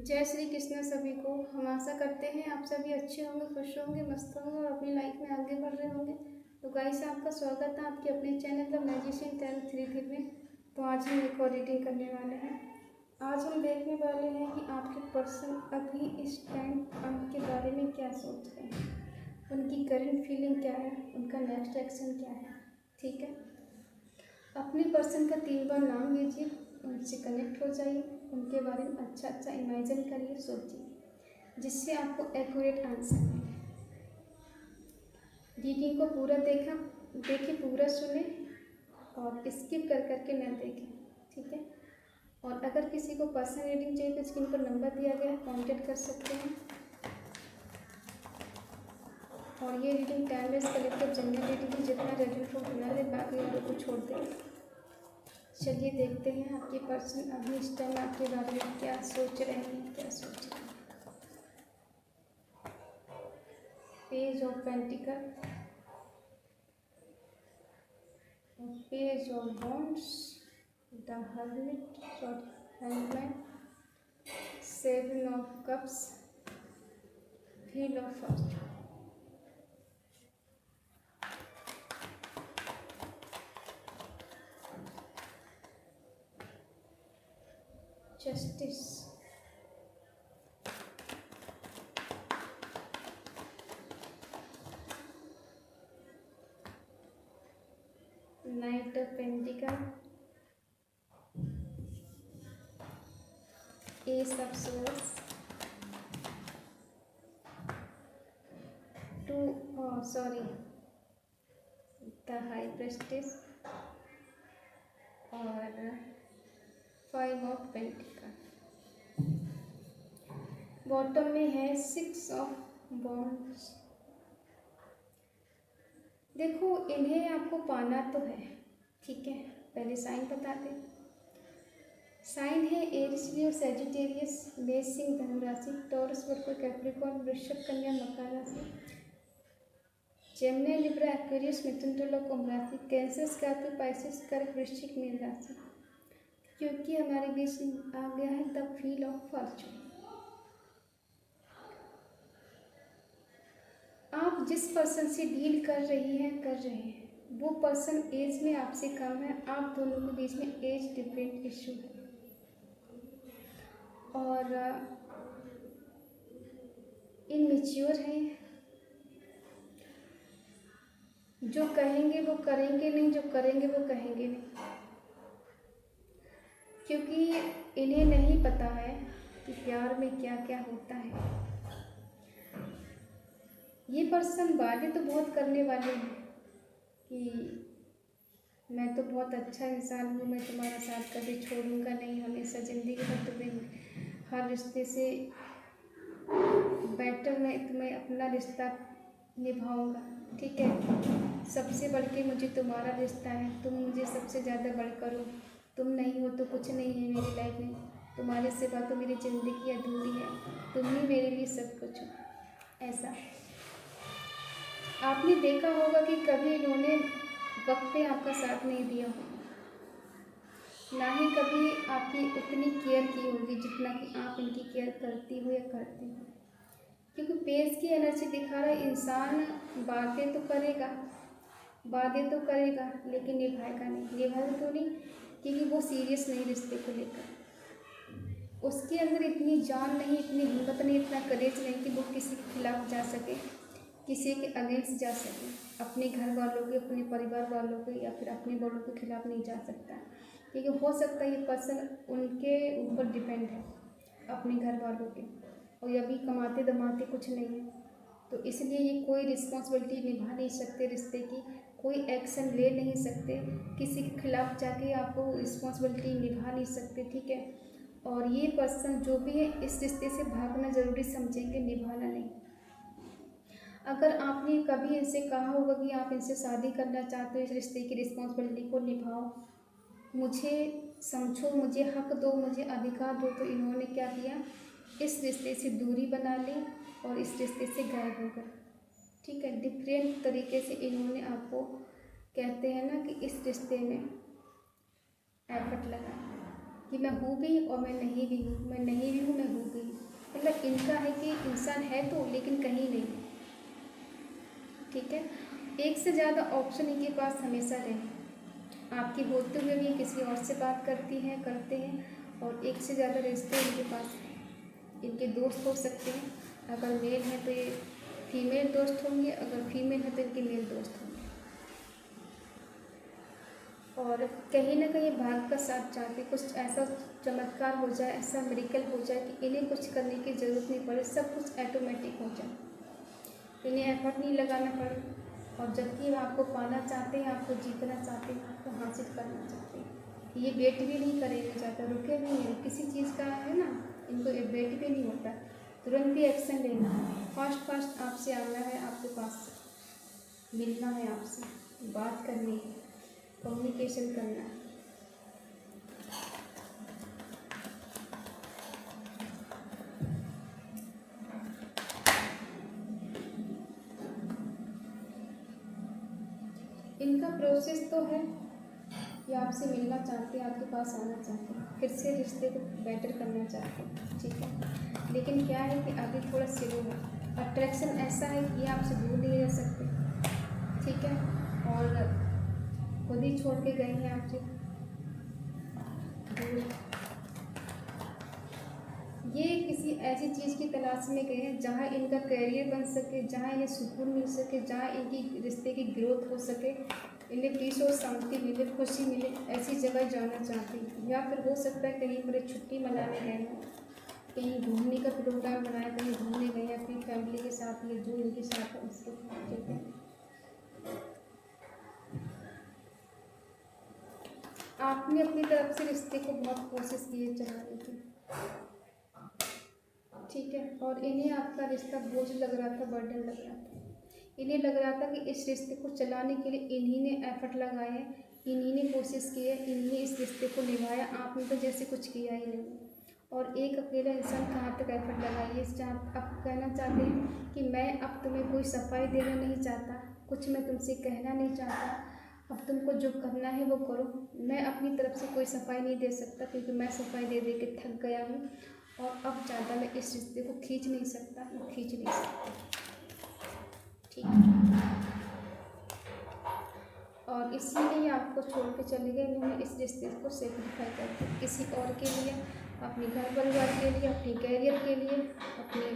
जय श्री कृष्ण सभी को। हम आशा करते हैं आप सभी अच्छे होंगे, खुश होंगे, मस्त होंगे और अपनी लाइफ में आगे बढ़ रहे होंगे। तो गाइस, आपका स्वागत है आपके अपने चैनल द मैजिशियन टैरो 3 में। तो आज हम एक और रीडिंग करने वाले हैं। आज हम देखने वाले हैं कि आपके पर्सन अभी इस टाइम आपके बारे में क्या सोच रहे हैं, उनकी करंट फीलिंग क्या है, उनका नेक्स्ट एक्शन क्या है। ठीक है, अपने पर्सन का 3 बार नाम लीजिए, उनसे कनेक्ट हो जाइए, उनके बारे में अच्छा अच्छा इमेजिन करिए, सोचिए, जिससे आपको एक्यूरेट आंसर मिले। रीडिंग को पूरा देखिए, पूरा सुने और स्किप कर करके न देखें। ठीक है, और अगर किसी को पर्सनल रीडिंग चाहिए तो स्क्रीन पर नंबर दिया गया है, कॉन्टेक्ट कर सकते हैं। और ये reading timeless collective general reading है, जितना रेजल्ट हो उतना ले, बाकी वालों को छोड़ दें। चलिए देखते हैं आपके पर्सन अभी इस टाइम आपके बारे में क्या सोच रहे हैं, क्या सोच रहे हैं। Page of pentacle, page of wands, the hermit, hangman, 7 of cups, wheel of Fortune. Justice, night of pentacle, S of source, the high prestige और 5 ऑफ पेंटिकल। बॉटम में है 6 ऑफ वॉन्ड्स। देखो, इन्हें आपको पाना तो है, ठीक है। पहले साइन बता दें। साइन है एरिस, लियो, सैजिटेरियस, मेष, सिंह, धनु राशि, टॉरस, वर्गो, कैप्रिकॉर्न, वृश्चिक, कन्या, मकर राशि, जेमिनी, लिब्रा, एक्वेरियस, मिथुन, तुला, कुंभ राशि, कैंसर, स्कॉर्पियो, पाइसेस, कर्क, वृश्चिक, मीन राशि। क्योंकि हमारे बीच आ गया है द व्हील ऑफ फॉर्चून। आप जिस पर्सन से डील कर रहे हैं वो पर्सन एज में आपसे कम है। आप दोनों के बीच में एज डिफरेंट इशू है और इनमेच्योर है। जो कहेंगे वो करेंगे नहीं, जो करेंगे वो कहेंगे नहीं, क्योंकि इन्हें नहीं पता है कि प्यार में क्या क्या होता है। ये पर्सन वादे तो बहुत करने वाले हैं कि मैं तो बहुत अच्छा इंसान हूँ, मैं तुम्हारा साथ कभी छोड़ूंगा नहीं, हमेशा ज़िंदगी भर तुम्हें हर रिश्ते से बेटर मैं तुम्हें अपना रिश्ता निभाऊंगा। ठीक है, सबसे बढ़ के मुझे तुम्हारा रिश्ता है, तुम मुझे सबसे ज़्यादा बढ़कर हो। तुम नहीं हो तो कुछ नहीं है मेरी लाइफ में, तुम्हारे सिवा तो मेरी ज़िंदगी अधूरी है, तुम ही मेरे लिए सब कुछ हो। ऐसा आपने देखा होगा कि कभी इन्होंने वक्त पे आपका साथ नहीं दिया होगा, ना ही कभी आपकी उतनी केयर की होगी जितना कि आप इनकी केयर करती हो या करते हो। क्योंकि पेज की एनर्जी दिखा रहा है, इंसान बातें तो करेगा लेकिन निभाएगा नहीं। निभाएगा क्यों नहीं? क्योंकि वो सीरियस नहीं रिश्ते को लेकर। उसके अंदर इतनी जान नहीं, इतनी हिम्मत नहीं, इतना करेज नहीं कि वो किसी के खिलाफ जा सके, किसी के अगेंस्ट जा सके। अपने घर वालों के, अपने परिवार वालों के या फिर अपने बड़ों के खिलाफ नहीं जा सकता, क्योंकि हो सकता है ये पर्सन उनके ऊपर डिपेंड है, अपने घर वालों के, और अभी कमाते दमाते कुछ नहीं है, तो इसलिए ये कोई रिस्पॉन्सिबिलिटी निभा नहीं सकते रिश्ते की, कोई एक्शन ले नहीं सकते, किसी के खिलाफ जाके आपको रिस्पॉन्सिबिलिटी निभा नहीं सकते। ठीक है, और ये पर्सन जो भी है इस रिश्ते से भागना ज़रूरी समझेंगे, निभाना नहीं। अगर आपने कभी इनसे कहा होगा कि आप इनसे शादी करना चाहते हो, इस रिश्ते की रिस्पॉन्सिबिलिटी को निभाओ, मुझे समझो, मुझे हक दो, मुझे अधिकार दो, तो इन्होंने क्या किया, इस रिश्ते से दूरी बना ली और इस रिश्ते से गायब हो गए। ठीक है, डिफरेंट तरीके से इन्होंने आपको, कहते हैं ना कि इस रिश्ते में एफर्ट लगा कि मैं हूँ भी और मैं नहीं भी हूँ, मैं नहीं भी हूँ, मैं हूँ भी। इंसान है तो, लेकिन कहीं नहीं, ठीक है। एक से ज़्यादा ऑप्शन इनके पास हमेशा रहे, आपकी होते हुए भी किसी और से बात करती हैं, करते हैं, और एक से ज़्यादा रिश्ते इनके पास हैं। इनके दोस्त हो सकते हैं, अगर मेल हैं तो ये फीमेल दोस्त होंगे, अगर फीमेल है तो इनके मेल दोस्त होंगे। और कहीं ना कहीं भाग का साथ चाहते, कुछ ऐसा चमत्कार हो जाए, ऐसा मिरेकल हो जाए कि इन्हें कुछ करने की ज़रूरत नहीं पड़े, सब कुछ ऑटोमेटिक हो जाए, इन्हें एफर्ट नहीं लगाना पड़े। और जबकि वो आपको पाना चाहते हैं, आपको जीतना चाहते हैं, आपको हासिल करना चाहते हैं, ये वेट भी नहीं करेंगे ज़्यादा, रुके भी नहीं, किसी चीज़ का है ना, इनको वेट भी नहीं होता, तुरंत भी एक्शन लेना है, फास्ट आपसे आना है, आपके पास मिलना है, आपसे बात करनी है, कम्युनिकेशन करना है। इनका प्रोसेस तो है कि आपसे मिलना चाहते हैं, आपके पास आना चाहते हैं, फिर से रिश्ते को बेटर करना चाहते हैं, ठीक है। लेकिन क्या है कि अभी थोड़ा स्लो है, अट्रैक्शन ऐसा है कि ये आपसे दूर नहीं रह सकते, ठीक है, और खुद ही छोड़ के गए हैं आपसे दूर। ये किसी ऐसी चीज़ की तलाश में गए हैं जहाँ इनका करियर बन सके, जहाँ इन्हें सुकून मिल सके, जहाँ इनकी रिश्ते की ग्रोथ हो सके, इन्हें पीस और शांति मिले, खुशी मिले, ऐसी जगह जाना चाहते हैं। या फिर हो सकता है कहीं पर छुट्टी मनाने गए हैं, कहीं घूमने का प्रोग्राम बनाया, कहीं घूमने गए हैं अपनी फैमिली के साथ, या जो इनके साथ है उसके, ठीक है। आपने अपनी तरफ से रिश्ते को बहुत कोशिश की है चलाने की, ठीक है, और इन्हें आपका रिश्ता बोझ लग रहा था, बर्डन लग रहा था, इन्हें लग रहा था कि इस रिश्ते को चलाने के लिए इन्हीं ने एफर्ट लगाए हैं, इन्हीं ने कोशिश की है, इन्हीं ने इस रिश्ते को निभाया, आपने तो जैसे कुछ किया ही नहीं। और एक अकेला इंसान कहाँ तक एफर्ट लगाइए, अब कहना चाहते हैं कि मैं अब तुम्हें कोई सफाई देना नहीं चाहता, कुछ मैं तुमसे कहना नहीं चाहता, अब तुमको जो करना है वो करो, मैं अपनी तरफ से कोई सफाई नहीं दे सकता, क्योंकि मैं सफाई दे दे के थक गया हूँ, और अब ज़्यादा मैं इस रिश्ते को खींच नहीं सकता, खींच नहीं सकता, ठीक है। और इसीलिए आपको छोड़ के चले गए, इन्होंने इस रिश्ते को सेक्रीफाई करके किसी और के लिए, अपने घर परिवार के लिए, अपने कैरियर के लिए, अपने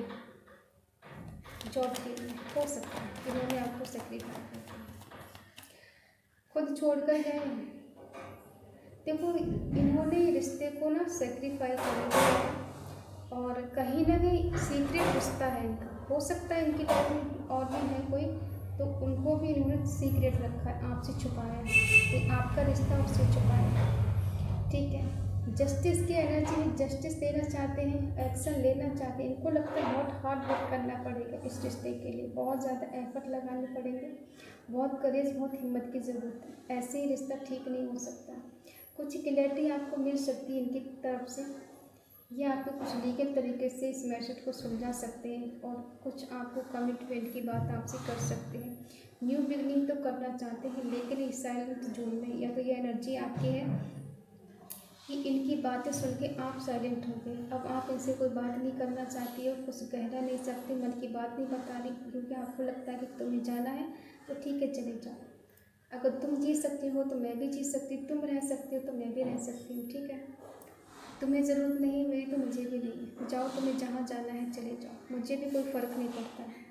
जॉब के लिए, हो सकता है इन्होंने आपको सेक्रीफाई कर दिया, खुद छोड़कर गए। देखो, इन्होंने रिश्ते को ना सेक्रीफाई कर दिया, और कहीं ना कहीं सीक्रेट रिश्ता है इनका, हो सकता है इनकी लाइफ में और भी है कोई, तो उनको भी इन्होंने सीक्रेट रखा है, आपसे छुपाया है, तो आपका रिश्ता उससे छुपाया, ठीक है। जस्टिस की एनर्जी में जस्टिस देना चाहते हैं, एक्शन लेना चाहते हैं, इनको लगता है बहुत हार्ड वर्क करना पड़ेगा इस रिश्ते के लिए, बहुत ज़्यादा एफर्ट लगाने पड़ेंगे, बहुत करेज, बहुत हिम्मत की ज़रूरत है, ऐसे ही रिश्ता ठीक नहीं हो सकता। कुछ क्लैरिटी आपको मिल सकती है इनकी तरफ से, ये आपको कुछ लीगल तरीके से इस मैसेज को सुलझा सकते हैं, और कुछ आपको कमिटमेंट की बात आपसे कर सकते हैं, न्यू बिगनिंग तो करना चाहते हैं, लेकिन इस साइलेंट जोन में, या तो ये एनर्जी आपकी है कि इनकी बातें सुन के आप साइलेंट हो गए, अब आप इनसे कोई बात नहीं करना चाहती हो, कुछ कहना नहीं चाहती, मन की बात नहीं बता रही, क्योंकि आपको लगता है कि तुम्हें जाना है तो ठीक है चले जाओ, अगर तुम जी सकती हो तो मैं भी जी सकती, तुम रह सकती हो तो मैं भी रह सकती हूँ, ठीक है। तुम्हें ज़रूरत नहीं है मेरी, तो मुझे भी नहीं है, जाओ, तुम्हें जहाँ जाना है चले जाओ, मुझे भी कोई फ़र्क नहीं पड़ता है।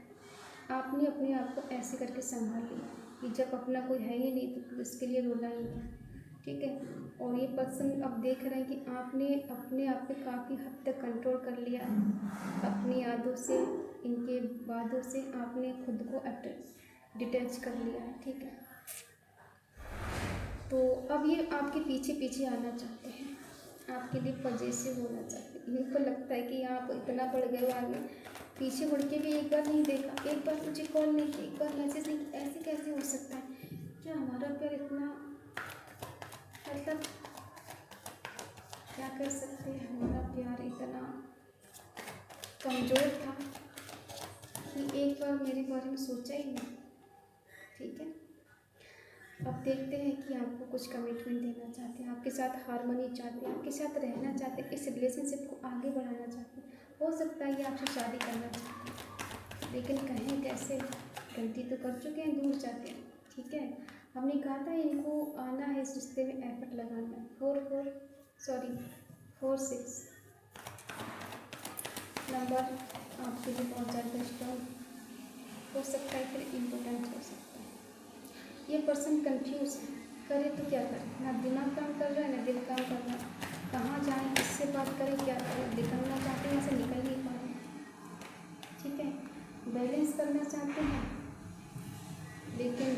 आपने अपने आप को ऐसे करके संभाल लिया कि जब अपना कोई है ही नहीं तो इसके लिए रोना ही है, ठीक है। और ये पर्सन अब देख रहे हैं कि आपने अपने आप पे काफ़ी हद तक कंट्रोल कर लिया, अपनी यादों से, इनके वादों से आपने खुद को डिटैच कर लिया है, ठीक है। तो अब ये आपके पीछे पीछे आना चाहते हैं, आपके लिए पजेसिव होना चाहते हैं, इनको लगता है कि आप इतना बढ़ गए आगे, पीछे मुड़ के भी एक बार नहीं देखा, एक बार मुझे कॉल नहीं की, एक बार मैसेज नहीं, ऐसे कैसे हो सकता है, क्या हमारा प्यार इतना, मतलब क्या कर सकते हैं, हमारा प्यार इतना कमज़ोर था कि एक बार मेरे बारे में सोचा ही नहीं, ठीक है। अब देखते हैं कि आपको कुछ कमिटमेंट देना चाहते हैं, आपके साथ हारमोनी चाहते हैं, आपके साथ रहना चाहते हैं, इस रिलेशनशिप को आगे बढ़ाना चाहते हैं, हो सकता है ये आपसे शादी करना चाहते हैं, लेकिन कहें कैसे, गलती तो कर चुके हैं, दूर जाके। ठीक है, हमने कहा था इनको आना है, इस रिश्ते में एफर्ट लगाना है। 4-6 नंबर आपके लिए बहुत ज़्यादा स्ट्रॉन्ग हो सकता है, फिर इम्पोर्टेंट हो सकता है। ये पर्सन कंफ्यूज है, करे तो क्या करे, ना दिमाग काम कर रहा है ना दिल काम कर रहा है। कहाँ जाएं, किससे बात करें, क्या करें, निकलना चाहते हैं, ऐसे निकल नहीं पा रहे हैं। ठीक है, बैलेंस करना चाहते हैं, लेकिन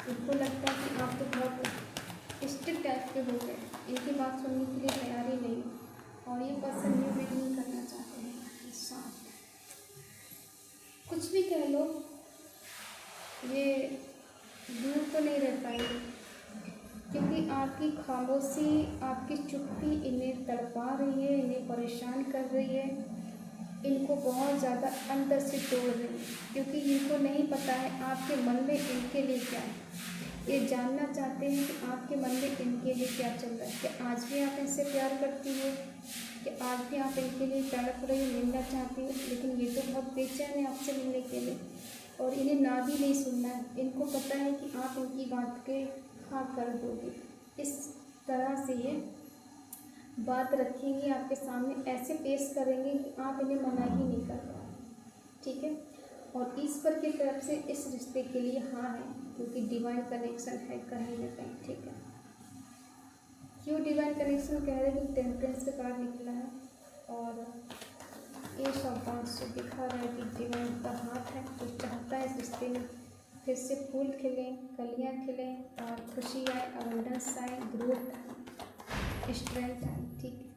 उनको लगता है कि आप तो बहुत स्ट्रिक्ट टाइप के हो गए, इनकी बात सुनने के लिए तैयार ही नहीं। और ये पर्सन न्यू बिगिनिंग करना चाहते हैं आपके साथ। कुछ भी कह लो, ये दूर तो नहीं रह पाएंगे, क्योंकि आपकी खामोशी, आपकी चुप्पी इन्हें तड़पा रही है, इन्हें परेशान कर रही है, इनको बहुत ज़्यादा अंदर से तोड़ रही है। क्योंकि इनको नहीं पता है आपके मन में इनके लिए क्या है। ये जानना चाहते हैं कि आपके मन में इनके लिए क्या चल रहा है। कि आज भी आप इनसे प्यार करती हो, कि आज भी आप इनके लिए तड़प रही हो, मिलना चाहती हो, लेकिन ये तो बहुत बेचैन है आपसे मिलने के लिए। और इन्हें ना भी नहीं सुनना है, इनको पता है कि आप उनकी बात के हाँ कर दोगे। इस तरह से ये बात रखेंगे आपके सामने, ऐसे पेश करेंगे कि आप इन्हें मना ही नहीं कर पाए। ठीक है, और ईश्वर की तरफ से इस रिश्ते के लिए हाँ है, क्योंकि डिवाइन कनेक्शन है कहीं ना कहीं। ठीक है, क्यों डिवाइन कनेक्शन कह रहे हैं, कि टेम्परेंस का कार्ड निकला है और ये शब्द से दिखा रहा है कि डिवाइन का हाथ है, जो चाहता है इस रिश्ते में फिर से फूल खिलें, कलियाँ खिलें और खुशी आए, अबंडेंस आए, ग्रोथ, स्ट्रेंथ आए। ठीक है,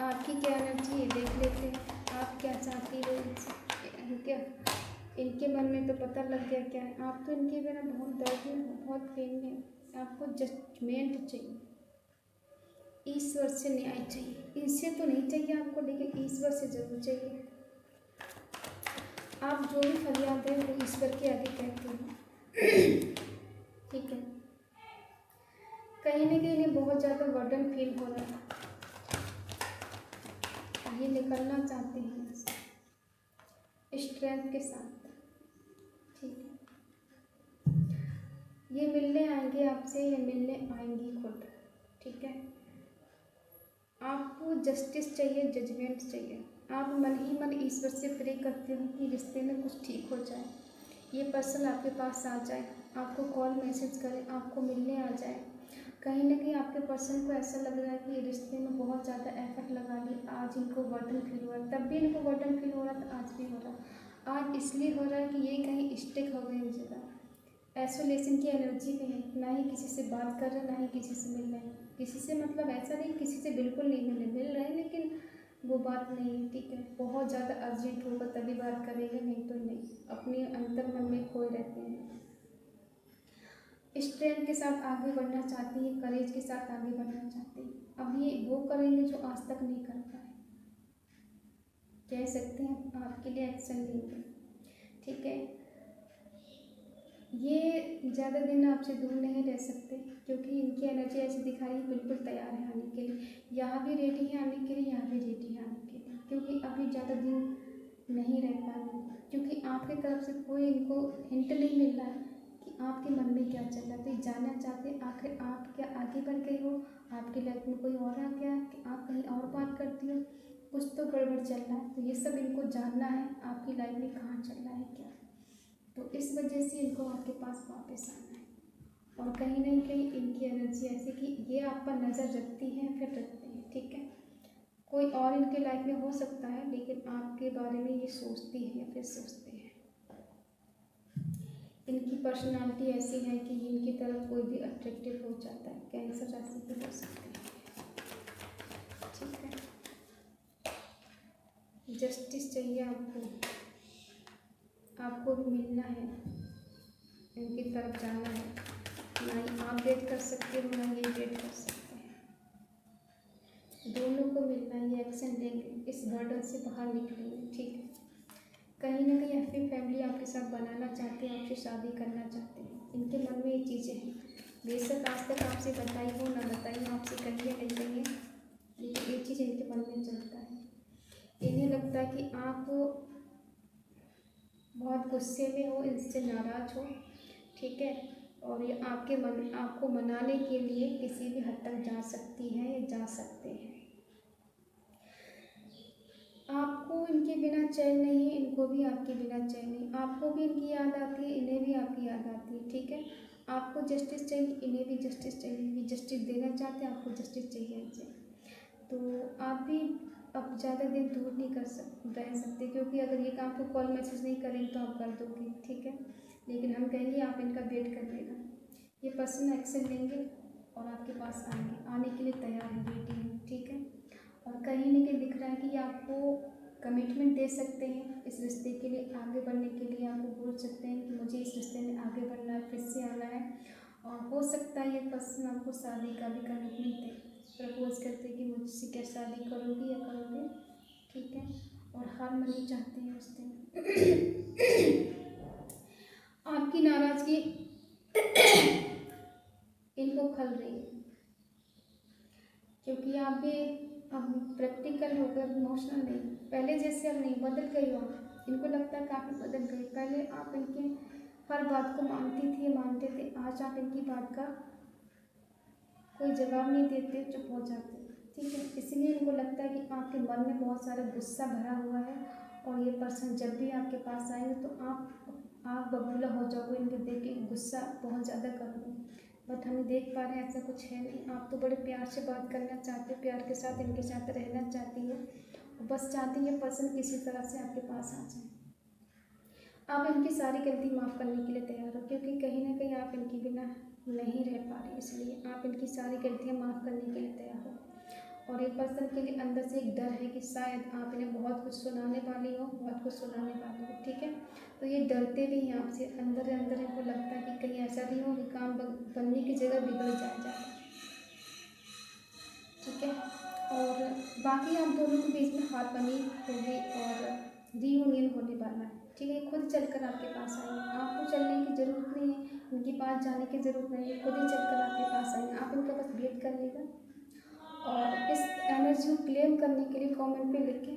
आपकी क्या एनर्जी है देख लेते हैं, आप क्या चाहती हो इनसे। क्या इनके मन में तो पता लग गया क्या है, आप तो इनके बिना बहुत दर्द में हो, बहुत पेन में हो। आपको जजमेंट चाहिए, ईश्वर से न्याय चाहिए। इनसे तो नहीं चाहिए आपको, लेकिन ईश्वर से जरूर चाहिए। आप जो भी फरियाद है वो ईश्वर के आगे कहते हैं। ठीक है, कहीं ना कहीं इन्हें बहुत ज़्यादा बर्डन फील हो रहा है, ये निकलना चाहते हैं स्ट्रेंथ के साथ। ठीक है, ये मिलने आएंगे आपसे, ये मिलने आएंगी खुद। ठीक है, आपको जस्टिस चाहिए, जजमेंट चाहिए। आप मन ही मन ईश्वर से प्रे करते हो कि रिश्ते में कुछ ठीक हो जाए, ये पर्सन आपके पास आ जाए, आपको कॉल मैसेज करे, आपको मिलने आ जाए। कहीं ना कहीं आपके पर्सन को ऐसा लग रहा है कि रिश्ते में बहुत ज़्यादा एफर्ट लगा ली, आज इनको बर्डन फील हो रहा है, तब भी इनको बर्डन फील हो रहा था, आज भी हो रहा। आज इसलिए हो रहा है कि ये कहीं स्टिक हो गए उस जगह, आइसोलेशन की एनर्जी में है, ना ही किसी से बात कर रहे, ना ही किसी से मिल रहे हैं। किसी से मतलब ऐसा नहीं किसी से बिल्कुल नहीं मिल रहे हैं, लेकिन वो बात नहीं है। ठीक है, बहुत ज़्यादा अर्जेंट होगा तभी बात करेंगे, नहीं तो नहीं, अपने अंतर मन में खोए रहते हैं। स्ट्रेंथ के साथ आगे बढ़ना चाहती है, करेज के साथ आगे बढ़ना चाहती है। अब ये वो करेंगे जो आज तक नहीं कर पाए, कह सकते हैं आपके लिए एक्शन लेंगे। ठीक है, ये ज़्यादा दिन आपसे दूर नहीं रह सकते, क्योंकि इनकी एनर्जी ऐसी दिखा रही है बिल्कुल तैयार है आने के लिए, यहाँ भी रेडी है आने के लिए, यहाँ भी रेडी है आने के लिए, क्योंकि अभी ज़्यादा दिन नहीं रह पाएंगे, क्योंकि आपकी तरफ से कोई इनको हिंट नहीं मिल रहा है कि आपके मन में क्या चल रहा है। तो ये जानना चाहते हैं आखिर आप क्या आगे बढ़ गए हो, आपकी लाइफ में कोई और आ गया, कि आप कहीं और बात करती हो, कुछ तो गड़बड़ चल रहा है। तो ये सब इनको जानना है, आपकी लाइफ में कहाँ चल रहा है क्या। तो इस वजह से इनको आपके पास वापस आना है। और कहीं ना कहीं इनकी एनर्जी ऐसी कि ये आप पर नज़र रखती हैं, फिर रखते हैं। ठीक है, कोई और इनके लाइफ में हो सकता है, लेकिन आपके बारे में ये सोचती है या फिर सोचते हैं। इनकी पर्सनालिटी ऐसी है कि इनकी तरफ कोई भी अट्रैक्टिव हो जाता है। कैंसर राशि के हो सकते हैं। ठीक है, जस्टिस चाहिए आपको, आपको भी मिलना है, इनकी तरफ जाना है। ना ही आप वेट कर सकते हो, ना ये वेट कर सकते हैं, दोनों को मिलना है। ये एक्शन लेंगे, इस बर्डन से बाहर निकलेंगे। ठीक है, कहीं ना कहीं अपनी फैमिली आपके साथ बनाना चाहते हैं, आपसे शादी करना चाहते हैं, इनके मन में ये चीज़ें हैं। बेशक आज तक आपसे बताई हो ना बताई हो, आपसे कही है नहीं कही है, लेकिन ये चीज़ इनके मन में चलता है। इन्हें लगता है कि आप बहुत गुस्से में हो, इनसे नाराज़ हो, ठीक है। और ये आपको मनाने के लिए किसी भी हद तक जा सकती हैं या जा सकते हैं। आपको इनके बिना चैन नहीं है, इनको भी आपके बिना चैन नहीं। आपको भी इनकी याद आती है, इन्हें भी आपकी याद आती है, ठीक है। आपको जस्टिस चाहिए, इन्हें भी जस्टिस चाहिए। ये जस्टिस देना चाहते हैं, आपको जस्टिस चाहिए इनसे। तो आप भी अब ज़्यादा देर दूर नहीं रह सकते, क्योंकि अगर ये काम आपको कॉल मैसेज नहीं करेंगे तो आप कर दोगे, ठीक है। लेकिन हम कहेंगे आप इनका वेट कर लेना, ये पर्सन एक्शन लेंगे और आपके पास आने के लिए तैयार है, रेडी है, ठीक है। और कहीं ना कहीं दिख रहा है कि ये आपको कमिटमेंट दे सकते हैं इस रिश्ते के लिए, आगे बढ़ने के लिए आपको बोल सकते हैं कि मुझे इस रिश्ते में आगे बढ़ना है, फिर से आना है। और हो सकता है ये पर्सन आपको शादी का भी कमिटमेंट दे, प्रपोज करते कि मुझसे क्या शादी करोगी या करोगे, ठीक है। और हार मनी चाहते हैं रिश्ते में। आपकी नाराज़गी इनको खल रही है, क्योंकि आप भी अब प्रैक्टिकल हो गए, इमोशनल नहीं, पहले जैसे अब नहीं, बदल गई हो। इनको लगता है काफ़ी बदल गई। पहले आप इनके हर बात को मानती थी, मानते थे, आज आप इनकी बात का कोई जवाब नहीं देते, चुप हो जाते, ठीक है। इसलिए इनको लगता है कि आपके मन में बहुत सारा गुस्सा भरा हुआ है, और ये पर्सन जब भी आपके पास आएंगे तो आप बबूला हो जाओगे इनके देख के, गुस्सा बहुत ज़्यादा करोगे। बट हम देख पा रहे हैं ऐसा कुछ है नहीं। आप तो बड़े प्यार से बात करना चाहते हो, प्यार के साथ इनके साथ रहना चाहती हो, बस चाहती है पर्सन किसी तरह से आपके पास आ जाए। आप इनकी सारी गलती माफ़ करने के लिए तैयार हो, क्योंकि कहीं ना कहीं आप इनके बिना नहीं रह पा रही, इसलिए आप इनकी सारी गलतियां माफ़ करने के लिए तैयार हो। और एक पर्सन के लिए अंदर से एक डर है कि शायद आप इन्हें बहुत कुछ सुनाने वाली हो, बहुत कुछ सुनाने वाली हो, ठीक है। तो ये डरते भी हैं आपसे, अंदर अंदर इनको लगता है कि कहीं ऐसा नहीं हो कि काम बनने की जगह बिगड़ जाए, ठीक है। और बाकी आप दोनों के बीच में हाथ बनी होगी और रीयूनियन होने वाला है, ठीक है। खुद चलकर आपके पास आएंगे, आपको चलने की ज़रूरत नहीं है, उनके पास जाने की ज़रूरत नहीं है, खुद ही चलकर आपके पास आएंगे। आप इनका बस वेट कर लेगा, और इस एनर्जी को क्लेम करने के लिए कमेंट पे लिखें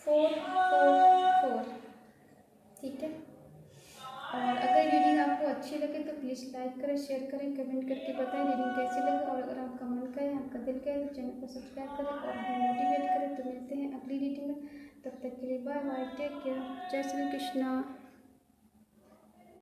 444, ठीक है। और अगर रीडिंग आपको अच्छी लगे तो प्लीज़ लाइक करें, शेयर करें, कमेंट करके बताएं रीडिंग कैसी लगे। और अगर आपका मन करे, आपका दिल करे तो चैनल को सब्सक्राइब करें और हमें मोटिवेट करें। तो मिलते हैं अगली रीडिंग में, तब तक के लिए बाय बाय, टेक केयर, जय श्री कृष्णा।